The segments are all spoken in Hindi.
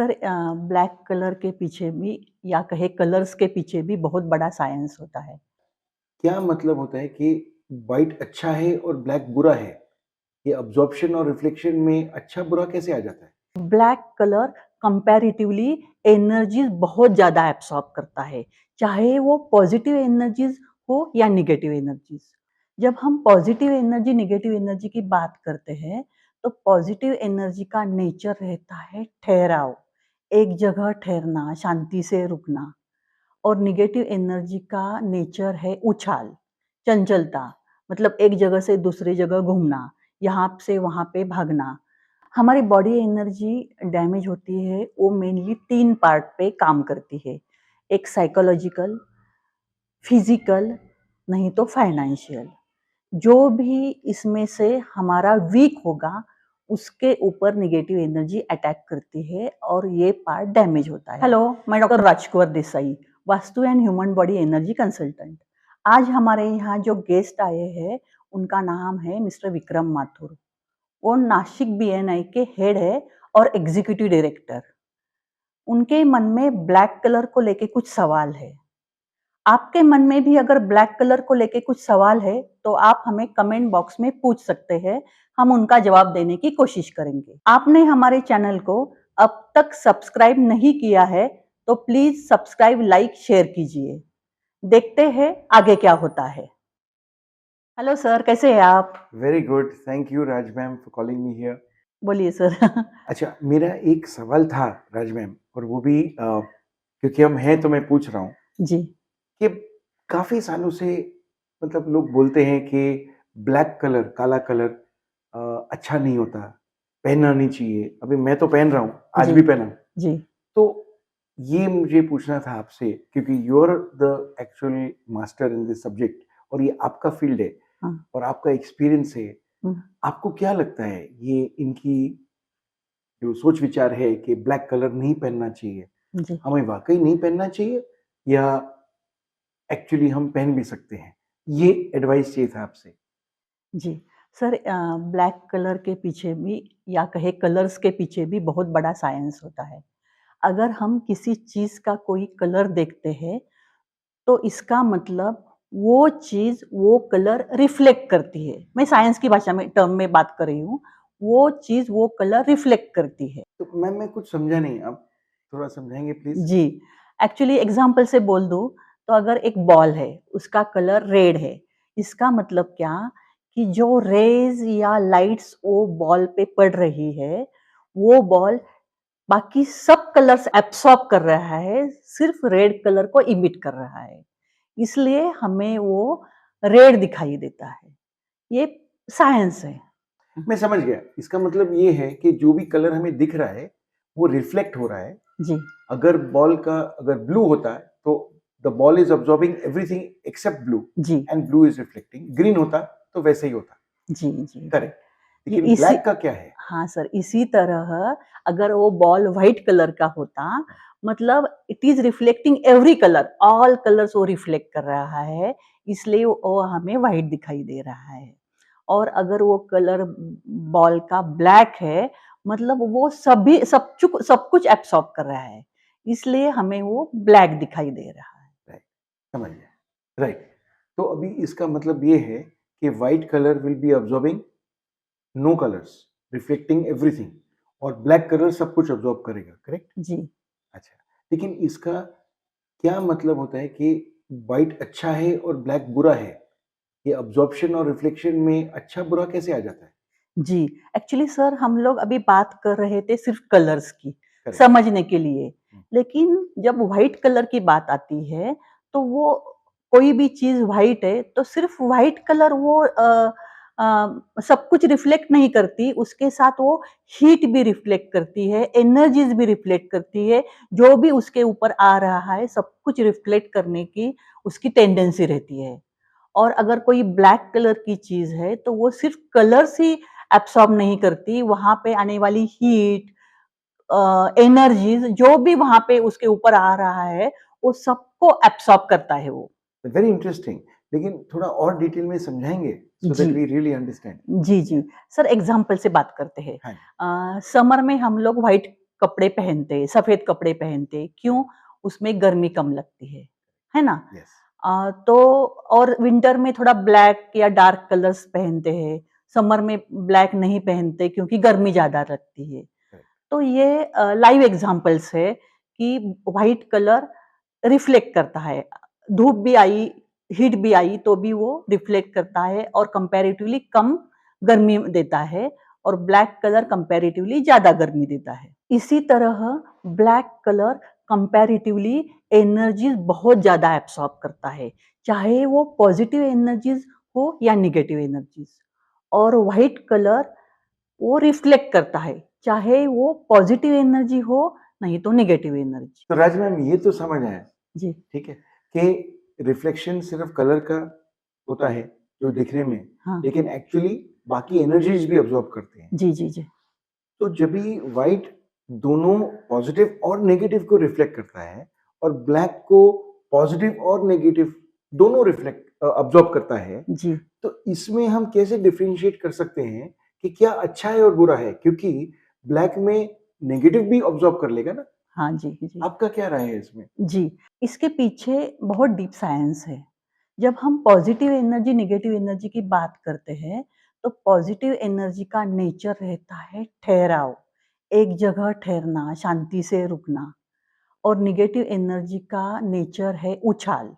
सर ब्लैक कलर के पीछे भी या कहे कलर्स के पीछे भी बहुत बड़ा साइंस होता है। क्या मतलब होता है कि व्हाइट अच्छा है और ब्लैक बुरा है? ये अब्ज़ॉर्प्शन और रिफ्लेक्शन में अच्छा-बुरा कैसे आ जाता है? ब्लैक कलर कंपैरेटिवली एनर्जीज़ बहुत ज़्यादा एब्सॉर्ब करता है, चाहे वो पॉजिटिव एनर्जीज़ हो या नेगेटिव एनर्जीज़। जब हम पॉजिटिव एनर्जी, नेगेटिव एनर्जी की बात करते हैं, तो पॉजिटिव एनर्जी का नेचर रहता है ठहराव, एक जगह ठहरना, शांति से रुकना। और नेगेटिव एनर्जी का नेचर है उछाल, चंचलता, मतलब एक जगह से दूसरी जगह घूमना, यहाँ से वहाँ पे भागना। हमारी बॉडी एनर्जी डैमेज होती है, वो मेनली 3 पार्ट पे काम करती है। एक साइकोलॉजिकल, फिज़िकल, नहीं तो फाइनेंशियल। जो भी इसमें से हमारा वीक होगा, उसके ऊपर नेगेटिव एनर्जी अटैक करती है और ये पार्ट डैमेज होता है। हेलो, मैं doctor Rajkunwar Desai, vastu and human body energy consultant. आज हमारे यहाँ जो गेस्ट आए हैं, उनका नाम है मिस्टर विक्रम माथुर। वो नासिक बीएनआई के हेड है और एग्जीक्यूटिव डायरेक्टर। उनके मन में ब्लैक कलर को लेके कुछ सवाल है। आपके मन में भी अगर ब्लैक कलर को लेके कुछ सवाल है, तो आप हमें कमेंट बॉक्स में पूछ सकते हैं, हम उनका जवाब देने की कोशिश करेंगे। आपने हमारे चैनल को अब तक सब्सक्राइब नहीं किया है, तो प्लीज सब्सक्राइब, लाइक, शेयर कीजिए। देखते हैं आगे क्या होता है। हेलो सर, कैसे हैं आप? Very good, thank you Raj ma'am for calling me here. बोलिए सर। अच्छा, मेरा एक सवाल था राज मैम और वो भी क्योंकि हम हैं तो मैं पूछ रहा हूँ जी, कि काफ़ी सालों से मतलब लोग बोलते हैं कि ब्लैक कलर, काला कलर अच्छा नहीं होता, पहनना नहीं चाहिए। अभी मैं तो पहन रहा हूँ, आज जी, भी पहना। जी, तो ये मुझे पूछना था आपसे क्योंकि you are the actual master in this subject और ये आपका फील्ड है हाँ, और आपका एक्सपीरियंस है। हुँ, आपको क्या लगता है ये इनकी जो सोच विचार है कि ब्लैक कलर नहीं पहनना चाहिए, जी। हमें वाक़ई नहीं पहनना चाहिए या एक्चुअली हम पहन भी सकते हैं? ये एडवाइस चाहिए था आपसे। जी, सर ब्लैक कलर के पीछे भी या कहे कलर्स के पीछे भी बहुत बड़ा साइंस होता है। अगर हम किसी चीज़ का कोई कलर देखते हैं, तो इसका मतलब वो चीज़, वो कलर रिफ्लेक्ट करती है। मैं साइंस की भाषा में टर्म में बात कर रही हूँ। वो चीज़, वो कलर रिफ्लेक्ट करती है। तो मैम मैं कुछ समझा नहीं, आप थोड़ा समझाएँगे प्लीज़? जी, एक्चुअली एग्ज़ाम्पल से बोल दूँ, तो अगर एक बॉल है, उसका कलर रेड है, इसका मतलब क्या कि जो रेज़ या लाइट्स वो बॉल पे पड़ रही है, वो बॉल बाकी सब कलर्स एब्सॉर्ब कर रहा है, सिर्फ़ रेड कलर को इमिट कर रहा है। इसलिए हमें वो रेड दिखाई देता है। ये साइंस है। मैं समझ गया, इसका मतलब ये है कि जो भी कलर हमें दिख रहा है, वो रिफ्लेक्ट हो रहा है। जी, अगर बॉल का अगर ब्लू होता है, तो the ball is absorbing everything except blue जी, and blue is reflecting. Green होता, तो वैसे ही होता। जी, जी, जी। करेक्ट। ये लेकिन इसी ब्लैक का क्या है? हाँ सर, इसी तरह अगर वो बॉल व्हाइट कलर का होता, मतलब it is reflecting every colour, all colours वो रिफ्लेक्ट कर रहा है, इसलिए वो हमें व्हाइट दिखाई दे रहा है। और अगर वो कलर बॉल का ब्लैक है, मतलब वो सभी सब कुछ एब्सॉर्ब कर रहा है, इसलिए हमें वो ब्लैक दिखाई दे रहा है। राइट, समझ गया। राइट, तो अभी इसका मतलब ये है कि white colour will be absorbing no colours, reflecting everything और ब्लैक कलर सब कुछ अब्सॉर्ब करेगा, करेक्ट? जी। अच्छा, लेकिन इसका क्या मतलब होता है कि व्हाइट अच्छा है और ब्लैक बुरा है? ये अब्सॉर्प्शन और रिफ्लेक्शन में अच्छा-बुरा कैसे आ जाता है? जी, एक्चुअली सर हम लोग अभी बात कर रहे थे सिर्फ़ कलर्स की, करेक्ट। समझने के लिए। हुँ, लेकिन जब व्हाइट कलर की बात आती है, तो वो कोई भी चीज़ व्हाइट है, तो सिर्फ़ व्हाइट कलर वो सब कुछ रिफ्लेक्ट नहीं करती, उसके साथ वो हीट भी रिफ्लेक्ट करती है, एनर्जीज़ भी रिफ्लेक्ट करती है, जो भी उसके ऊपर आ रहा है, सब कुछ रिफ्लेक्ट करने की उसकी टेंडेंसी रहती है। और अगर कोई ब्लैक कलर की चीज़ है, तो वो सिर्फ़ कलर्स ही एब्सॉर्ब नहीं करती, वहाँ पे आने वाली हीट, एनर्जीज़ जो भी वहाँ पे उसके ऊपर आ रहा है, वो सबको एब्सॉर्ब करता है वो। वेरी इंटरेस्टिंग, लेकिन थोड़ा और डिटेल में समझाएँगे सो जी। That we really understand? जी, जी। सर एग्ज़ाम्पल से बात करते हैं। हाँ जी, समर में हम लोग व्हाइट कपड़े पहनते, सफ़ेद कपड़े पहनते, क्यों? उसमें गर्मी कम लगती है ना? यस। तो और विंटर में थोड़ा ब्लैक या डार्क कलर्स पहनते हैं, समर में ब्लैक नहीं पहनते क्योंकि गर्मी ज़्यादा लगती है। करेक्ट। तो ये लाइव एग्ज़ाम्पल्स है कि व्हाइट कलर रिफ्लेक्ट करता है। धूप भी आई, हीट भी आई तो भी वो रिफ्लेक्ट करता है और कंपैरेटिवली कम गर्मी देता है और ब्लैक कलर कंपैरेटिवली ज़्यादा गर्मी देता है। इसी तरह ब्लैक कलर कंपैरेटिवली एनर्जीज़ बहुत ज़्यादा एब्सॉर्ब करता है, चाहे वो पॉज़िटिव एनर्जीज़ हो या नेगेटिव एनर्जीज़। और व्हाइट कलर वो रिफ्लेक्ट करता है, चाहे वो पॉज़िटिव एनर्जी हो, नहीं तो नेगेटिव एनर्जी। तो राज मैम ये तो समझ आया, जी, ठीक है, कि रिफ्लेक्शन सिर्फ कलर का होता है जो दिखने में, हाँ। लेकिन एक्चुअली बाकी एनर्जीज भी अब्सॉर्ब करते हैं। जी, जी, जी। तो जब भी व्हाइट दोनों पॉजिटिव और नेगेटिव को रिफ्लेक्ट करता है और ब्लैक को पॉजिटिव और नेगेटिव दोनों रिफ्लेक्ट अब्सॉर्ब करता है, जी। तो इसमें हम कैसे डिफरेंशिएट कर सकते हैं कि क्या अच्छा है और बुरा है? क्योंकि ब्लैक में नेगेटिव भी अब्सॉर्ब कर लेगा ना। हाँ जी, जी। आपका क्या राय है इसमें? जी, इसके पीछे बहुत डीप साइंस है। जब हम पॉज़िटिव एनर्जी, नेगेटिव एनर्जी की बात करते हैं, तो पॉज़िटिव एनर्जी का नेचर रहता है ठहराव, एक जगह ठहरना, शांति से रुकना। और नेगेटिव एनर्जी का नेचर है उछाल,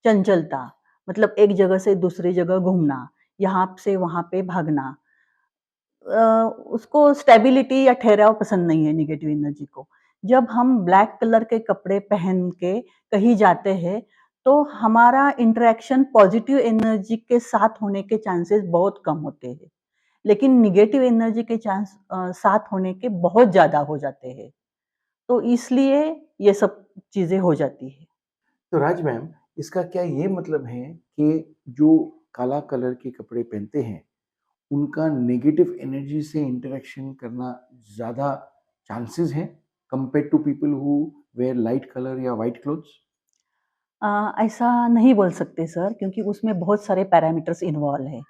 चंचलता, मतलब एक जगह से दूसरी जगह घूमना, यहाँ से वहाँ पे भागना। अ, उसको स्टेबिलिटी या ठहराव पसंद नहीं है नेगेटिव एनर्जी को। जब हम ब्लैक कलर के कपड़े पहन के कहीं जाते हैं, तो हमारा इंटरैक्शन पॉजिटिव एनर्जी के साथ होने के चांसेस बहुत कम होते हैं। लेकिन नेगेटिव एनर्जी के साथ होने के बहुत ज़्यादा हो जाते हैं। तो इसलिए ये सब चीज़ें हो जाती हैं। तो राज मैम, इसका क्या ये मतलब है कि जो काला कलर के कपड़े पहनते हैं, उनका नेगेटिव एनर्जी से इंटरेक्शन करना ज़्यादा चांसेस हैं compared to people who wear light colour या व्हाइट क्लोथ्स? ऐसा नहीं बोल सकते सर क्योंकि उसमें बहुत सारे पैरामीटर्स इन्वॉल्व हैं।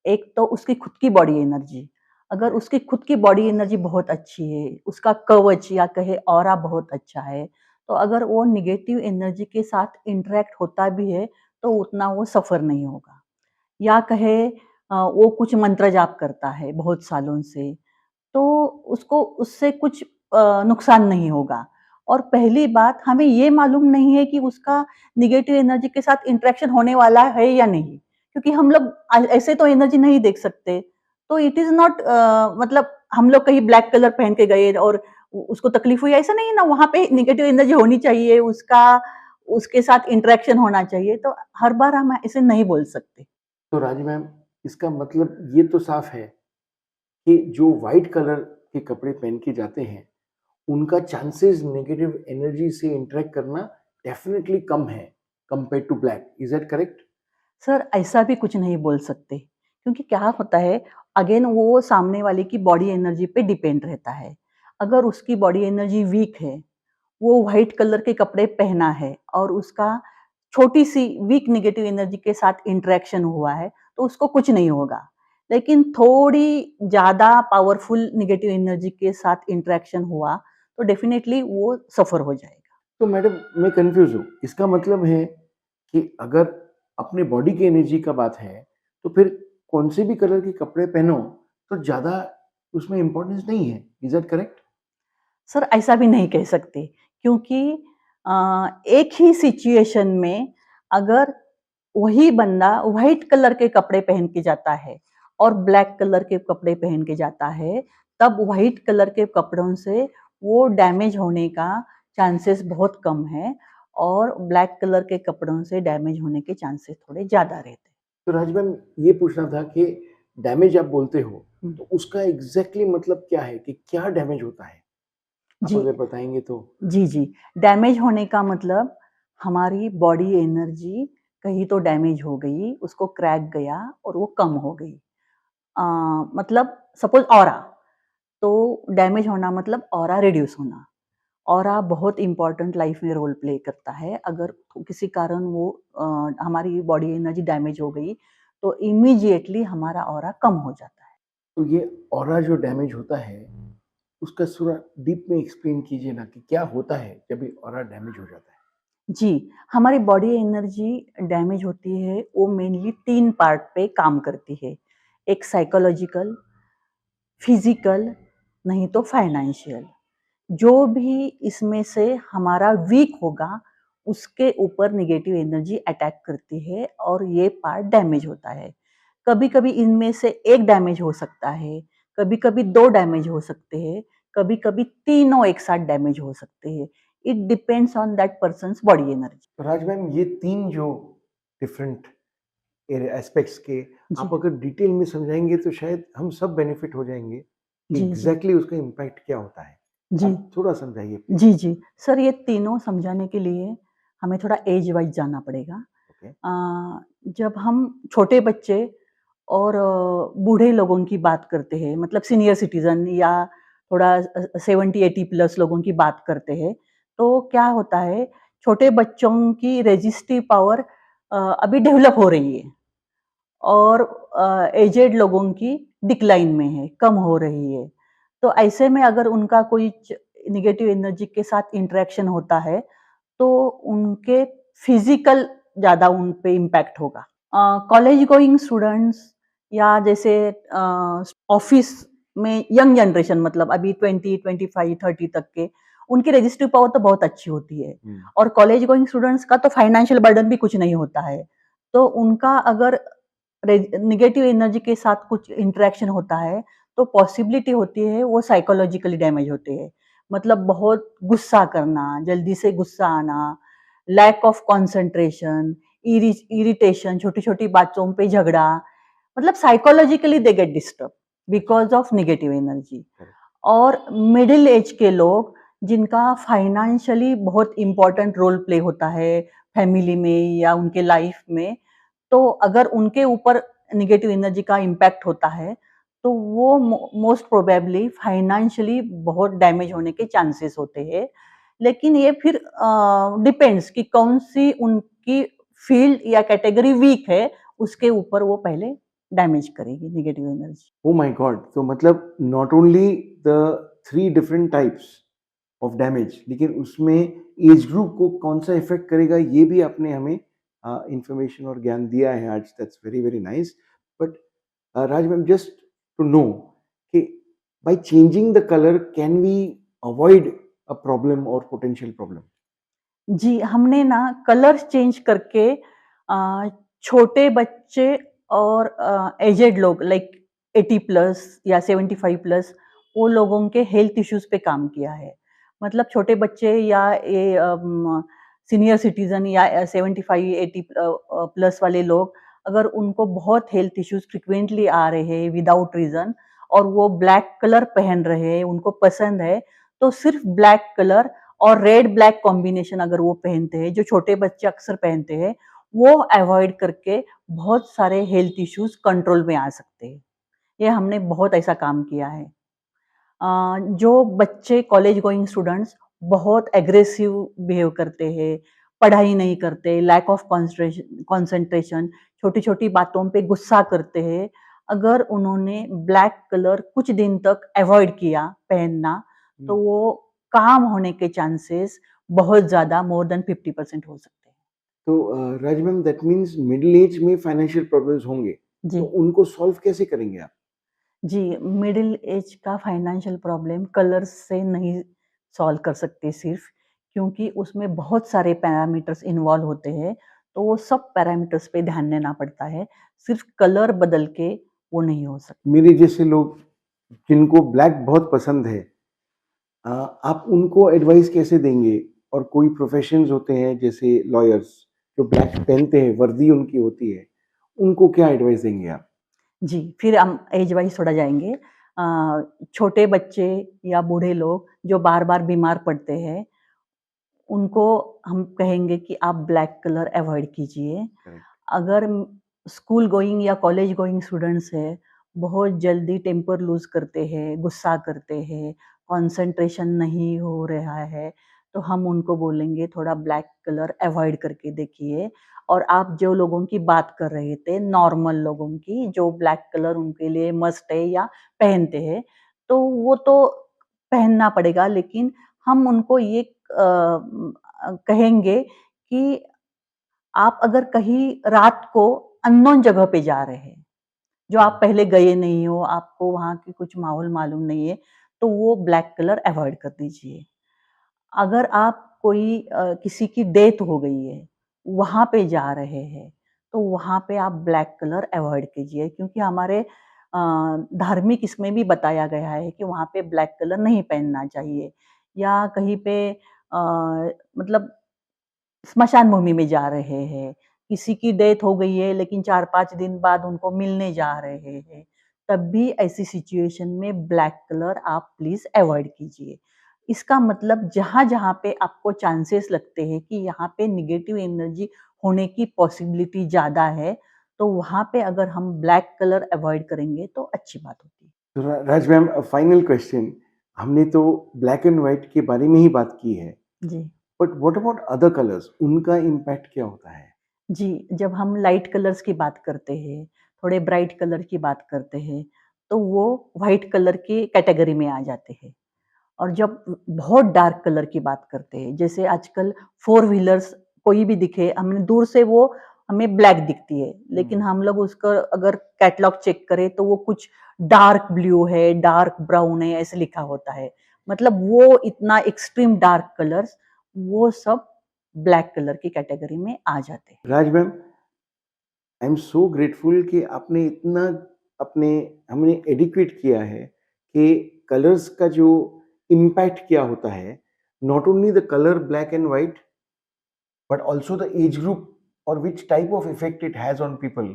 एक तो उसकी खुद की बॉडी एनर्जी, अगर राइट। उसकी खुद की बॉडी एनर्जी बहुत अच्छी है, उसका कवच या कहे ऑरा बहुत अच्छा है, तो अगर वो नेगेटिव एनर्जी के साथ इंटरैक्ट होता भी है, तो उतना वो सफ़र नहीं होगा। या कहे वो कुछ मंत्र जाप करता है बहुत सालों से, तो उसको उससे कुछ नुकसान नहीं होगा। और पहली बात हमें ये मालूम नहीं है कि उसका नेगेटिव एनर्जी के साथ इंटरेक्शन होने वाला है या नहीं, क्योंकि हम लोग ऐसे तो एनर्जी नहीं देख सकते। तो इट इज़ नॉट मतलब हम लोग कहीं ब्लैक कलर पहन के गए और उसको तकलीफ हुई, ऐसा नहीं है ना, वहाँ पे नेगेटिव एनर्जी होनी चाहिए, उसके साथ इंटरेक्शन होना चाहिए, तो हर बार हम ऐसे नहीं बोल सकते। तो राज मैम, इसका मतलब ये तो साफ है कि जो व्हाइट कलर के कपड़े पहन के जाते हैं, उनका चांसेस नेगेटिव एनर्जी से इंटरेक्ट करना डेफिनिटली कम है compared to black. Is that correct? Sir ऐसा भी कुछ नहीं बोल सकते, क्योंकि क्या होता है, अगेन वो सामने वाले की बॉडी एनर्जी पे डिपेंड रहता है। अगर उसकी बॉडी एनर्जी वीक है, वो व्हाइट कलर के कपड़े पहना है और उसका छोटी-सी वीक नेगेटिव एनर्जी के साथ इंटरैक्शन हुआ है, तो उसको कुछ नहीं होगा। लेकिन थोड़ी ज़्यादा पावरफुल नेगेटिव एनर्जी के साथ इंटरैक्शन हुआ, तो डेफ़िनेटली वो सफ़र हो जाएगा। तो मैडम, मैं कंफ्यूज हूँ। इसका मतलब है कि अगर अपने बॉडी की एनर्जी का बात है, तो फिर कौन से भी कलर के कपड़े पहनो, तो ज़्यादा उसमें इम्पोर्टेंस नहीं है। Is that correct? सर ऐसा भी नहीं कह सकते क्योंकि एक ही सिचुएशन में अगर वही बंदा व्हाइट कलर के कपड़े पहन के जाता है और ब्लैक कलर के कपड़े पहन के जाता है, तब व्हाइट कलर के कपड़ों से वो डैमेज होने का चांसेस बहुत कम है और ब्लैक कलर के कपड़ों से डैमेज होने के चांसेस थोड़े ज़्यादा रहते हैं। तो राज मैम, ये पूछना था कि डैमेज आप बोलते हो, हुँ, तो उसका एग्ज़ैक्टली मतलब क्या है कि क्या डैमेज होता है? आप जी। अगर बताएँगे तो? जी, जी। डैमेज होने का मतलब हमारी बॉडी एनर्जी कहीं तो डैमेज हो गई, उसको क्रैक गया और वो कम हो गई। अ, मतलब सपोज़ ऑरा, तो डैमेज होना मतलब ऑरा रिड्यूस होना। ऑरा बहुत इम्पोर्टेंट लाइफ में रोल प्ले करता है। अगर किसी कारण वो हमारी बॉडी एनर्जी डैमेज हो गई, तो इमीडिएटली हमारा ऑरा कम हो जाता है। तो ये ऑरा जो डैमेज होता है, उसका थोड़ा डीप में एक्सप्लेन कीजिए ना कि क्या होता है जब ये ऑरा डैमेज हो जाता है? जी, हमारी बॉडी एनर्जी डैमेज होती है, वो मेनली 3 पार्ट पे काम करती है। एक साइकोलॉजिकल, फिज़िकल, नहीं तो फाइनेंशियल। जो भी इसमें से हमारा वीक होगा, उसके ऊपर नेगेटिव एनर्जी अटैक करती है और ये पार्ट डैमेज होता है। कभी-कभी इनमें से 1 डैमेज हो सकता है, कभी-कभी 2 डैमेज हो सकते हैं, कभी-कभी तीनों एक साथ डैमेज हो सकते हैं। It depends on that persons body energy. तो राज मैम, ये 3 जो डिफरेंट एस्पेक्ट्स के जी, आप अगर डिटेल में समझाएँगे तो शायद हम सब बेनिफिट हो जाएँगे कि जी, जी, एग्ज़ैक्टली उसका इम्पैक्ट क्या होता है? जी, आप थोड़ा समझाइए प्लीज़। जी, जी। सर ये तीनों समझाने के लिए हमें थोड़ा एज वाइज़ जाना पड़ेगा। ओके। जब हम छोटे बच्चे और बूढ़े लोगों की बात करते हैं, मतलब सीनियर सिटीज़न या थोड़ा 70-80 प्लस लोगों की बात करते हैं, तो क्या होता है, छोटे बच्चों की रेज़िस्टिव पावर अभी डेवलप हो रही है और एजेड लोगों की डिक्लाइन में है, कम हो रही है। तो ऐसे में अगर उनका कोई नेगेटिव एनर्जी के साथ इंटरेक्शन होता है, तो उनके फिजिकल ज़्यादा उन पे इम्पैक्ट होगा। कॉलेज गोइंग स्टूडेंट्स या जैसे ऑफिस में यंग जनरेशन, मतलब अभी 20, 25, 30 तक के, उनकी रेजिस्टिव पावर तो बहुत अच्छी होती है हुँ। और कॉलेज गोइंग स्टूडेंट्स का तो फाइनेंशियल बर्डन भी कुछ नहीं होता है। तो उनका अगर नेगेटिव एनर्जी के साथ कुछ इंटरेक्शन होता है, तो पॉसिबिलिटी होती है वो साइकोलॉजिकली डैमेज होते हैं। मतलब बहुत गुस्सा करना, जल्दी से गुस्सा आना, लैक ऑफ कंसंट्रेशन, इरिटेशन, छोटी-छोटी बातों पे झगड़ा, मतलब साइकोलॉजिकली दे गेट डिस्टर्ब अच्छा, because of negative energy. Correct. और मिडिल एज के लोग जिनका फाइनेंशियली बहुत इम्पोर्टेंट रोल प्ले होता है फैमिली में या उनके लाइफ में, तो अगर उनके ऊपर नेगेटिव एनर्जी का इम्पैक्ट होता है, तो वो मोस्ट प्रोबेबली फाइनेंशियली बहुत डैमेज होने के चांसेस होते हैं। लेकिन ये फिर डिपेंड्स कि कौन-सी उनकी फील्ड या कैटेगरी वीक है, उसके ऊपर वो पहले डैमेज करेगी negative energy. Oh my God! तो मतलब not only the 3 different types of damage, लेकिन उसमें एज ग्रुप को कौन-सा इफ़ेक्ट करेगा ये भी आपने हमें इन्फॉर्मेशन और ज्ञान दिया है आज। That's very, very nice. But Raj ma'am, just to know, कि by changing the color, can we avoid a problem or potential problem? जी, हमने ना कलर्स चेंज करके छोटे बच्चे और एजेड लोग लाइक 80 प्लस या 75 प्लस, वो लोगों के हेल्थ इश्यूज़ पे काम किया है। मतलब छोटे बच्चे या ये सीनियर सिटीज़न या 75, 80 प्लस वाले लोग, अगर उनको बहुत हेल्थ इश्यूज़ फ्रीक्वेंटली आ रहे हैं विदाउट रीज़न और वो ब्लैक कलर पहन रहे हैं, उनको पसंद है, तो सिर्फ ब्लैक कलर और रेड ब्लैक कॉम्बिनेशन अगर वो पहनते हैं, जो छोटे बच्चे अक्सर पहनते हैं, वो अवॉइड करके बहुत सारे हेल्थ इश्यूज़ कंट्रोल में आ सकते हैं। ये हमने बहुत ऐसा काम किया है। जो बच्चे कॉलेज गोइंग स्टूडेंट्स बहुत एग्रेसिव बिहेव करते हैं, पढ़ाई नहीं करते, लैक ऑफ कंसंट्रेशन, छोटी-छोटी बातों पे गुस्सा करते हैं, अगर उन्होंने ब्लैक कलर कुछ दिन तक अवॉइड किया पहनना, तो हुँ। वो काम होने के चांसेस बहुत ज़्यादा मोर देन 50% हो सकते हैं। तो Raj ma'am, that means middle age में फाइनेंशियल प्रॉब्लम्स होंगे, तो जी। उनको सॉल्व कैसे करेंगे आप? जी, मिडिल एज का फाइनेंशियल प्रॉब्लम कलर्स से नहीं सॉल्व कर सकते सिर्फ़, क्योंकि उसमें बहुत सारे पैरामीटर्स इन्वॉल्व होते हैं, तो वो सब पैरामीटर्स पे ध्यान देना पड़ता है, सिर्फ़ कलर बदल के वो नहीं हो सकता। मेरे जैसे लोग जिनको ब्लैक बहुत पसंद है, आप उनको एडवाइस कैसे देंगे? और कोई प्रोफेशंस होते हैं जैसे लॉयर्स जो ब्लैक पहनते हैं, वर्दी उनकी होती है, उनको क्या एडवाइस देंगे आप? जी, फिर हम एज वाइज़ थोड़ा जाएँगे। छोटे बच्चे या बूढ़े लोग जो बार-बार बीमार पड़ते हैं, उनको हम कहेंगे कि आप ब्लैक कलर अवॉइड कीजिए। करेक्ट। अगर स्कूल गोइंग या कॉलेज गोइंग स्टूडेंट्स हैं, बहुत जल्दी टेम्पर लूज़ करते हैं, गुस्सा करते हैं, कंसंट्रेशन नहीं हो रहा है, तो हम उनको बोलेंगे थोड़ा ब्लैक कलर अवॉइड करके देखिए। और आप जो लोगों की बात कर रहे थे, नॉर्मल लोगों की, जो ब्लैक कलर उनके लिए मस्ट है या पहनते हैं, तो वो तो पहनना पड़ेगा, लेकिन हम उनको ये कहेंगे कि आप अगर कहीं रात को अननोन जगह पे जा रहे हैं, जो आप पहले गए नहीं हो, आपको वहाँ की कुछ माहौल मालूम नहीं है, तो वो ब्लैक कलर अवॉइड कर दीजिए। अगर आप कोई किसी की डेथ हो गई है, वहाँ पे जा रहे हैं, तो वहाँ पे आप ब्लैक कलर अवॉइड कीजिए, क्योंकि हमारे धार्मिक इसमें भी बताया गया है कि वहाँ पे ब्लैक कलर नहीं पहनना चाहिए, या कहीं पे मतलब स्मशान भूमि में जा रहे हैं, किसी की डेथ हो गई है लेकिन 4-5 दिन बाद उनको मिलने जा रहे हैं, तब भी ऐसी सिचुएशन में ब्लैक कलर आप प्लीज़ अवॉइड कीजिए। इसका मतलब जहाँ-जहाँ पे आपको चांसेस लगते हैं कि यहाँ पे नेगेटिव एनर्जी होने की पॉसिबिलिटी ज़्यादा है, तो वहाँ पे अगर हम ब्लैक कलर अवॉइड करेंगे तो अच्छी बात होती है। तो राज मैम, फाइनल क्वेश्चन, हमने तो ब्लैक एंड व्हाइट के बारे में ही बात की है, जी। But what about other colours, उनका इम्पैक्ट क्या होता है? जी, जब हम लाइट कलर्स की बात करते हैं, थोड़े ब्राइट कलर की बात करते हैं, तो वो व्हाइट कलर की कैटेगरी में आ जाते हैं। और जब बहुत डार्क कलर की बात करते हैं, जैसे आजकल फोर व्हीलर्स कोई भी दिखे, हमें दूर से वो हमें ब्लैक दिखती है, लेकिन हम लोग उसका अगर कैटलॉग चेक करें तो वो कुछ डार्क ब्लू है, डार्क ब्राउन है, ऐसे लिखा होता है। मतलब वो इतना एक्सट्रीम डार्क कलर्स, वो सब ब्लैक कलर की कैटेगरी में आ जाते हैं। Raj ma'am, I am so grateful कि आपने इतना अपने हमने एडुकेट किया है कि कलर्स का जो इम्पैक्ट क्या होता है, not only the colour black and white, but also the age group or which type of effect it has on people.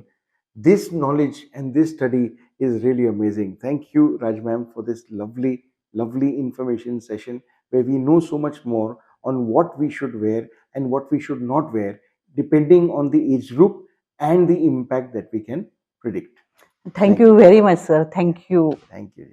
This knowledge and this study is really amazing. Thank you, Raj ma'am, for this lovely, lovely information session where we know so much more on what we should wear and what we should not wear, depending on the age group and the impact that we can predict. Thank Thank you you. very much, sir. Thank you. Thank you.